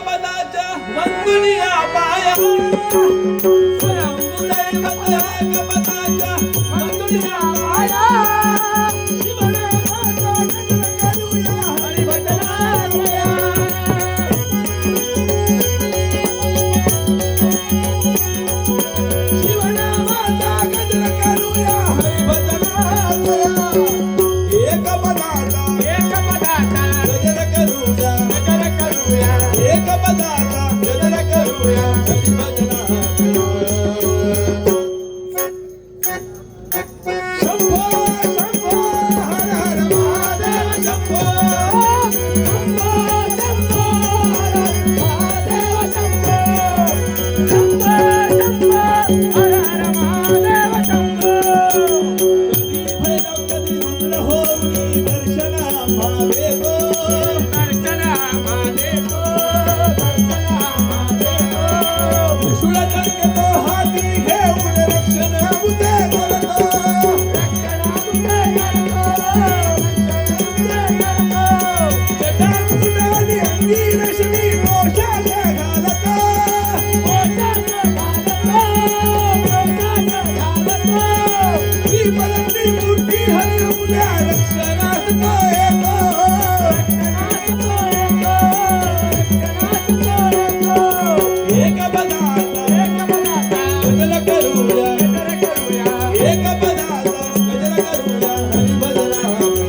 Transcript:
पदाच्या वंदुनिया पाया स्वयंभू दैवत एक पदाच्या वंदुनिया पाया शिवनामाचा गजर करूया हरिभजनालया शिवनामाचा गजर करूया हरिभजनालया एक पदाचा गजर करूया एक पदाचा गजर करूया शंभो शंभो हर हर महादेव शंभो शंभो शंभो हर हर महादेव शंभो शंभो शंभो हर हर महादेव शंभो कधी भैरव कधी रुद्र होऊनी दर्शना महादेव शूळदंड हाती घेऊन रक्षण उदे करतो जटाकुटाने अंगी रश्मी मोक्षाच्या घालतो श्रीपती मूर्ती हरी उद्या रक्षणात तो येतो एक पदाचा गजर करूया एक पदाचा गजर करूया हरिभजनालया